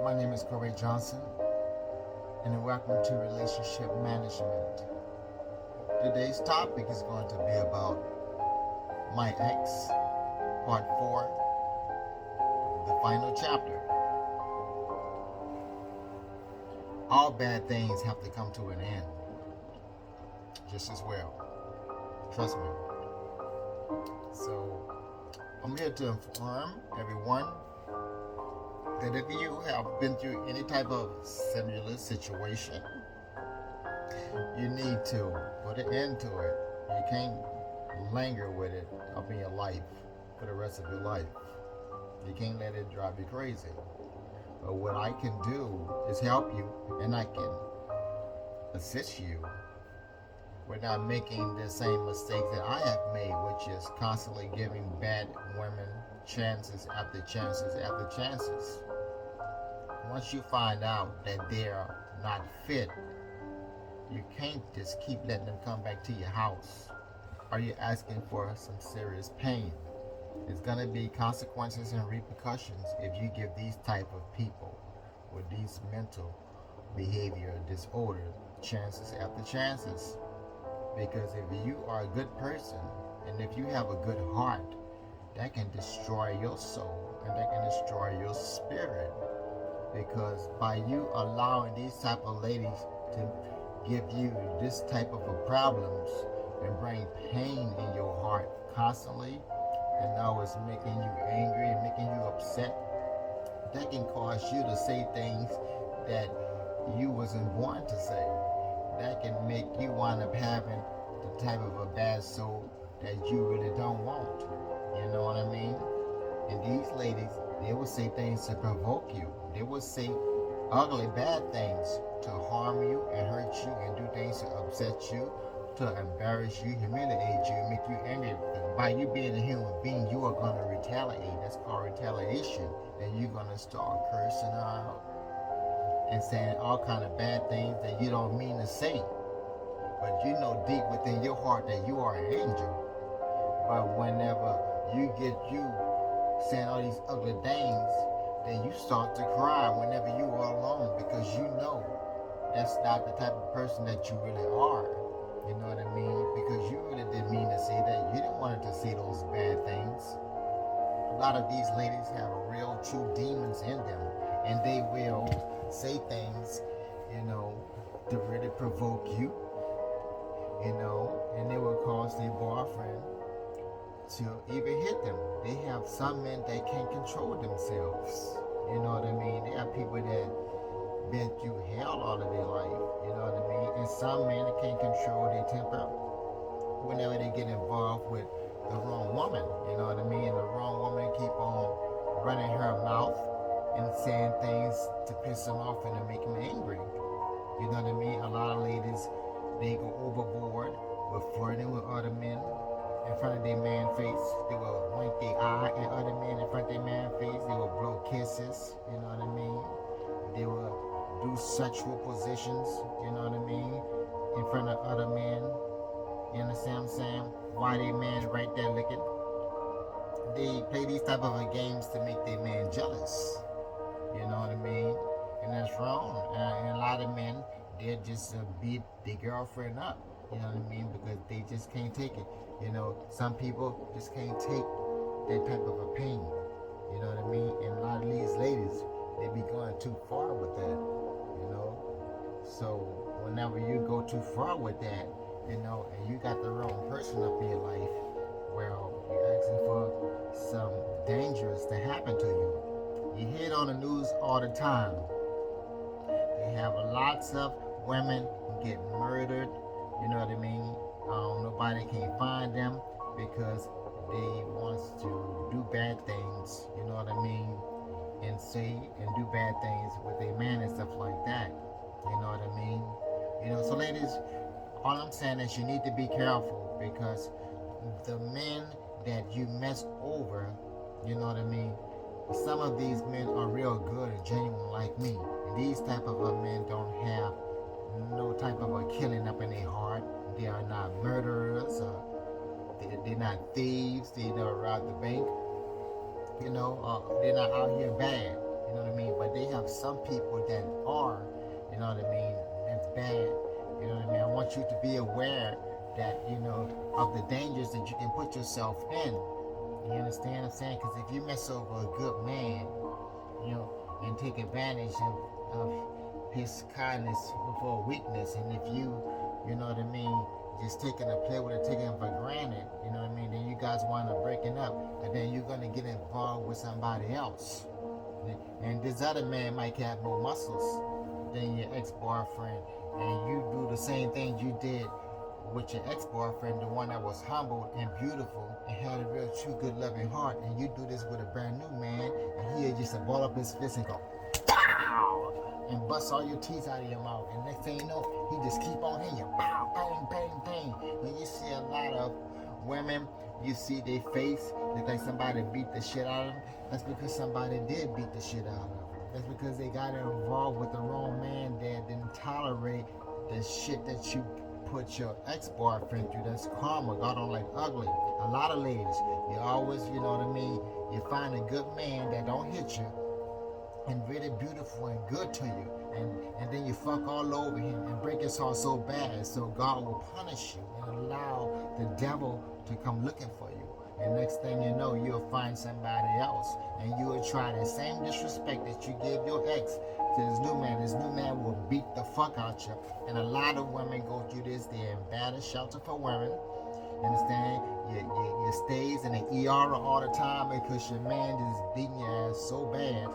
My name is Corey Johnson, and welcome to Relationship Management. Today's topic is going to be about my ex, part 4, the final chapter. All bad things have to come to an end, just as well. Trust me. So, I'm here to inform everyone that if you have been through any type of similar situation, you need to put an end to it. You can't linger with it up in your life for the rest of your life. You can't let it drive you crazy. But what I can do is help you, and I can assist you without making the same mistakes that I have made, which is constantly giving bad women chances after chances after chances. Once you find out that they're not fit, you can't just keep letting them come back to your house. Are you asking for some serious pain? It's going to be consequences and repercussions if you give these type of people with these mental behavior disorder chances after chances. Because if you are a good person and if you have a good heart, that can destroy your soul and that can destroy your spirit. Because by you allowing these type of ladies to give you this type of problems and bring pain in your heart constantly, and now it's making you angry and making you upset, that can cause you to say things that you wasn't born to say. That can make you wind up having the type of a bad soul that you really don't want. You know what I mean? And these ladies, they will say things to provoke you. They will say ugly, bad things to harm you and hurt you and do things to upset you, to embarrass you, humiliate you, make you angry. By you being a human being, you are going to retaliate. That's called retaliation. And you're going to start cursing her out and saying all kind of bad things that you don't mean to say. But you know deep within your heart that you are an angel. But whenever you get you saying all these ugly things, then you start to cry whenever you are alone, because you know that's not the type of person that you really are. You know what I mean? Because you really didn't mean to say that. You didn't want to say those bad things. A lot of these ladies have real true demons in them, and they will say things, to really provoke you, and they will cause their boyfriend to even hit them. They have some men that can't control themselves. You know what I mean? They have people that been through hell all of their life. You know what I mean? And some men that can't control their temper whenever they get involved with the wrong woman. You know what I mean? And the wrong woman keep on running her mouth and saying things to piss them off and to make them angry. You know what I mean? A lot of ladies, they go overboard with flirting with other men in front of their man face. They will wink their eye at other men in front of their man face. They will blow kisses, you know what I mean? They will do sexual positions, you know what I mean, in front of other men. You understand what I'm saying? Why their man right there looking? They play these type of games to make their man jealous. You know what I mean? And that's wrong. And a lot of men, they'll just beat their girlfriend up. You know what I mean? Because they just can't take it. Some people just can't take that type of a pain. You know what I mean? And a lot of these ladies, they be going too far with that. So whenever you go too far with that, and you got the wrong person up in your life, well, you're asking for some dangerous to happen to you. You hear it on the news all the time. They have lots of women get murdered. You know what I mean? Nobody can find them because they want to do bad things. You know what I mean? And say and do bad things with their man and stuff like that. You know what I mean? So ladies, all I'm saying is you need to be careful, because the men that you mess over, you know what I mean? Some of these men are real good and genuine like me. And these type of men don't have no type of a killing up in their heart. They are not murderers. They're not thieves. They never robbed the bank. They're not out here bad. You know what I mean? But they have some people that are, you know what I mean, that's bad. You know what I mean? I want you to be aware that, you know, of the dangers that you can put yourself in. You understand what I'm saying? Because if you mess over a good man, you know, and take advantage of his kindness for weakness, and if you know what I mean, just taking a play with it, taking it for granted, you know what I mean, then you guys wind up breaking up, and then you're going to get involved with somebody else. And this other man might have more muscles than your ex-boyfriend, and you do the same thing you did with your ex-boyfriend, the one that was humble and beautiful and had a real true good loving heart, and you do this with a brand new man, and he'll just ball up his fist and go pow and bust all your teeth out of your mouth, and next thing you know, he just keep on hitting you, pow, bang, bang, bang. When you see a lot of women, you see their face look like somebody beat the shit out of them. That's because somebody did beat the shit out of them. That's because they got involved with the wrong man that didn't tolerate the shit that you put your ex-boyfriend through. That's karma. God don't like ugly. A lot of ladies, you always, you know what I mean, you find a good man that don't hit you and really beautiful and good to you, and then you fuck all over him and break his heart so bad, so God will punish you and allow the devil to come looking for you. And next thing you know, you'll find somebody else, and you will try the same disrespect that you gave your ex to this new man. This new man will beat the fuck out you. And a lot of women go through this. They're in battered shelter for women. Understand? You stays in the ER all the time because your man is beating your ass so bad.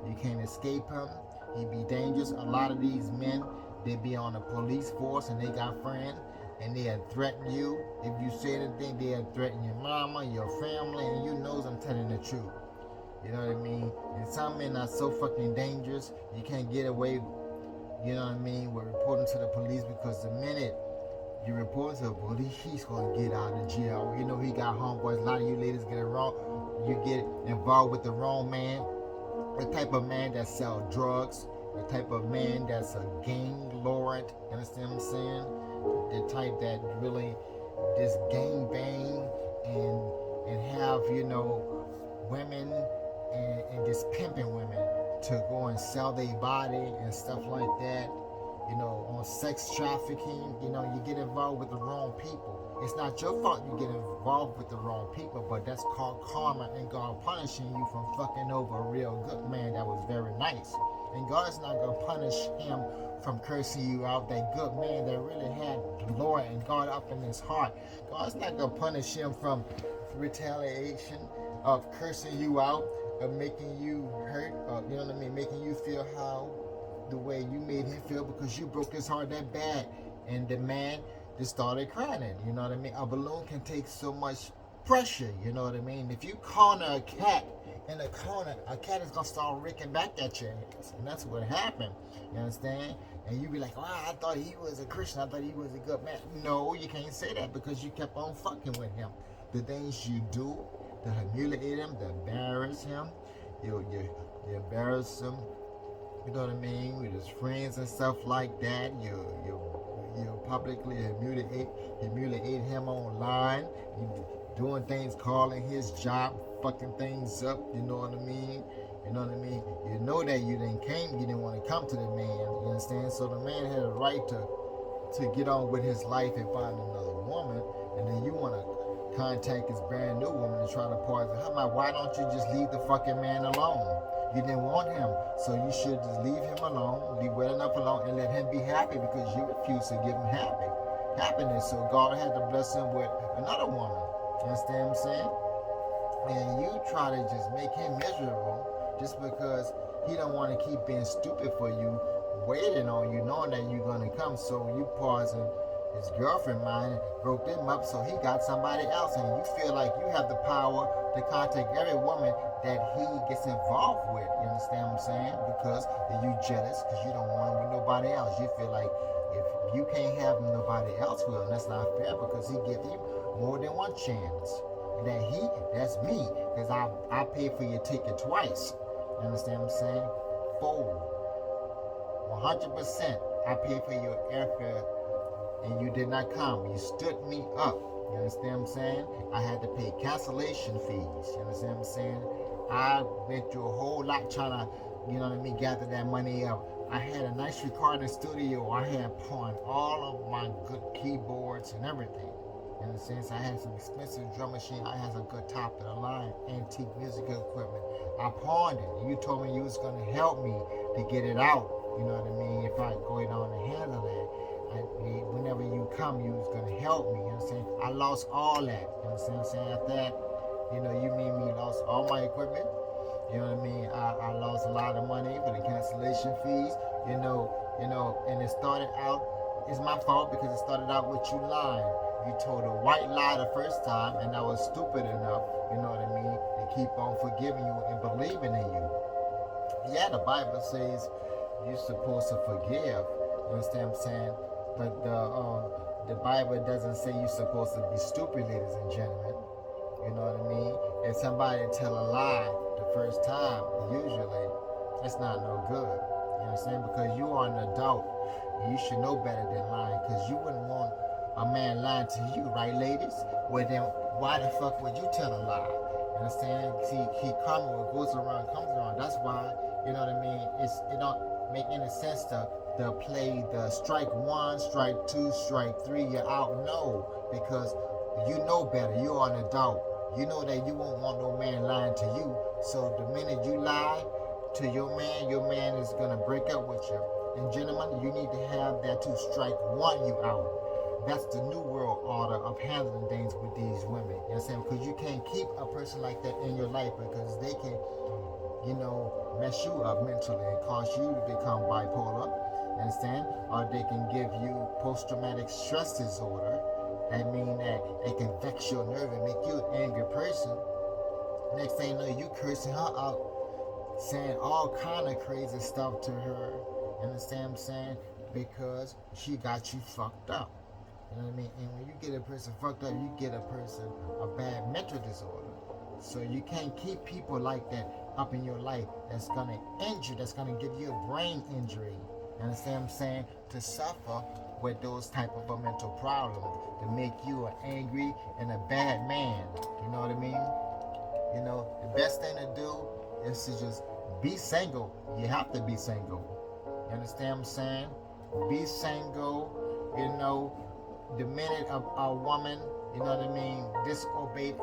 You can't escape him. He be dangerous. A lot of these men, they be on the police force and they got friends, and they'll threaten you. If you say anything, they'll threaten your mama, your family, and you knows I'm telling the truth. You know what I mean? And some men are so fucking dangerous, you can't get away, you know what I mean, with reporting to the police, because the minute you report to the police, he's going to get out of jail. You know, he got homeboys. A lot of you ladies get it wrong. You get involved with the wrong man, the type of man that sell drugs, the type of man that's a gang lord, you understand what I'm saying? The type that really just gang bang and have, you know, women and just pimping women to go and sell their body and stuff like that, you know, on sex trafficking. You know, you get involved with the wrong people. It's not your fault you get involved with the wrong people, but that's called karma, and God punishing you from fucking over a real good man that was very nice. And God's not going to punish him from cursing you out, that good man that really had the Lord and God up in his heart. God's not going to punish him from retaliation of cursing you out, of making you hurt, you know what I mean, making you feel how the way you made him feel because you broke his heart that bad. And the man just started crying, you know what I mean? A balloon can take so much pressure, you know what I mean? If you corner a cat in a corner, a cat is going to start raking back at your ass. And that's what happened, you understand? And you be like, wow, I thought he was a Christian. I thought he was a good man. No, you can't say that because you kept on fucking with him. The things you do to humiliate him, to embarrass him, you embarrass him, you know what I mean, with his friends and stuff like that. You publicly humiliate him online. You doing things, calling his job, fucking things up, you know what I mean? You know what I mean? You know that you didn't want to come to the man, you understand? So the man had a right to get on with his life and find another woman, and then you want to contact his brand new woman and try to poison her. Why don't you just leave the fucking man alone? You didn't want him, so you should just leave him alone, leave well enough alone, and let him be happy because you refuse to give him happiness. So God had to bless him with another woman. You understand what I'm saying? And you try to just make him miserable just because he don't want to keep being stupid for you, waiting on you, knowing that you're going to come. So you poison his girlfriend mind, broke them up, so he got somebody else, and you feel like you have the power to contact every woman that he gets involved with. You understand what I'm saying? Because you jealous because you don't want him with nobody else. You feel like if you can't have him, nobody else will, and that's not fair because he gives you more than one chance. And that's me, because I paid for your ticket twice. You understand what I'm saying? Full. 100%. I paid for your airfare and you did not come. You stood me up. You understand what I'm saying? I had to pay cancellation fees. You understand what I'm saying? I went through a whole lot trying to you know what I mean, gather that money up. I had a nice recording studio. I had pawned all of my good keyboards and everything. In a sense, I had some expensive drum machine. I had some good top of the line antique musical equipment. I pawned it. You told me you was gonna help me to get it out. You know what I mean? If I go down and handle it, whenever you come, you was gonna help me. You know what I'm saying? I lost all that. You know what I'm saying? After that, you know, you mean me lost all my equipment. You know what I mean? I lost a lot of money for the cancellation fees. You know, and it started out. It's my fault because it started out with you lying. You told a white lie the first time, and I was stupid enough, you know what I mean, to keep on forgiving you and believing in you. Yeah, the Bible says you're supposed to forgive. You understand what I'm saying? But the Bible doesn't say you're supposed to be stupid, ladies and gentlemen. You know what I mean? If somebody tell a lie the first time, usually it's not no good. You know what I'm saying? Because you are an adult, and you should know better than lying. Because you wouldn't want a man lying to you, right, ladies? Well, then why the fuck would you tell a lie? You understand? See, he comes, what goes around comes around. That's why, you know what I mean? It don't make any sense to play the strike one, strike two, strike three, you're out. No, because you know better. You are an adult. You know that you won't want no man lying to you. So the minute you lie to your man is gonna break up with you. And gentlemen, you need to have that to strike one, you out. That's the new world order of handling things with these women. You know what I'm saying? Because you can't keep a person like that in your life because they can, you know, mess you up mentally and cause you to become bipolar. You understand? Or they can give you post-traumatic stress disorder. That means that they can vex your nerve and make you an angry person. Next thing you know, you cursing her out, saying all kind of crazy stuff to her. You understand what I'm saying? Because she got you fucked up. You know what I mean? And when you get a person fucked up, you get a person a bad mental disorder. So you can't keep people like that up in your life that's gonna injure, that's gonna give you a brain injury. You understand what I'm saying? To suffer with those type of a mental problems, to make you an angry and a bad man. You know what I mean? You know, the best thing to do is to just be single. You have to be single. You understand what I'm saying? Be single, you know. The minute a woman, you know what I mean, disobeyed,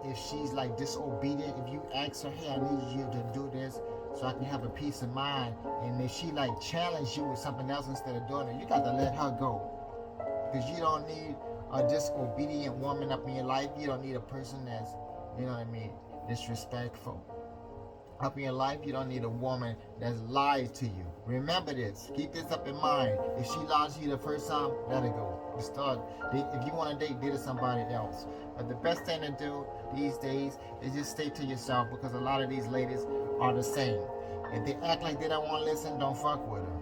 if she's like disobedient, if you ask her, hey, I need you to do this so I can have a peace of mind, and if she like challenge you with something else instead of doing it, you got to let her go. Because you don't need a disobedient woman up in your life. You don't need a person that's, you know what I mean, disrespectful up in your life. You don't need a woman that lies to you. Remember this. Keep this up in mind. If she lies to you the first time, let her go. If you want to date with somebody else. But the best thing to do these days is just stay to yourself, because a lot of these ladies are the same. If they act like they don't want to listen, don't fuck with them.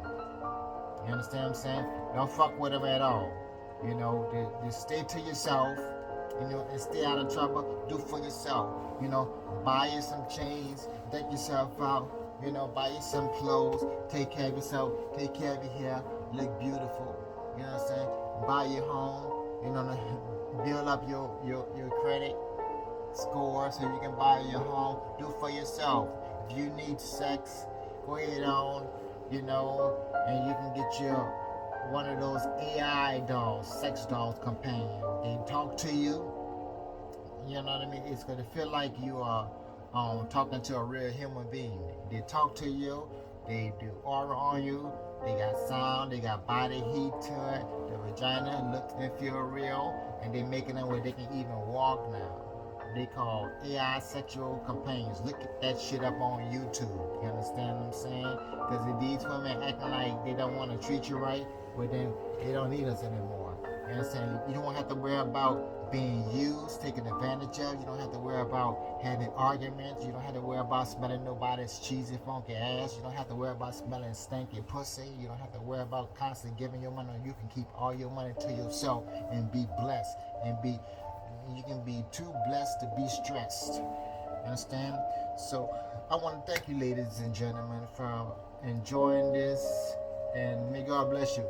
You understand what I'm saying? Don't fuck with them at all. You know, just stay to yourself. You know, and stay out of trouble. Do for yourself. You know, buy you some chains, deck yourself out. You know, buy you some clothes, take care of yourself, take care of your hair, look beautiful. You know what I'm saying? Buy your home. You know, build up your credit score so you can buy your home. Do for yourself. If you need sex, go ahead on. You know, and you can get your one of those AI dolls, sex dolls companion. They talk to you. You know what I mean? It's going to feel like you are talking to a real human being. They talk to you. They do aura on you. They got sound. They got body heat to it. The vagina looks and feel real. And they're making it where they can even walk now. They call AI sexual companions. Look at that shit up on YouTube. You understand what I'm saying? Because if these women acting like they don't want to treat you right, well then they don't need us anymore. You understand? You don't have to worry about being used, taken advantage of. You don't have to worry about having arguments. You don't have to worry about smelling nobody's cheesy, funky ass. You don't have to worry about smelling stinky pussy. You don't have to worry about constantly giving your money. You can keep all your money to yourself and be blessed. You can be too blessed to be stressed. You understand? So I want to thank you, ladies and gentlemen, for enjoying this, and may God bless you.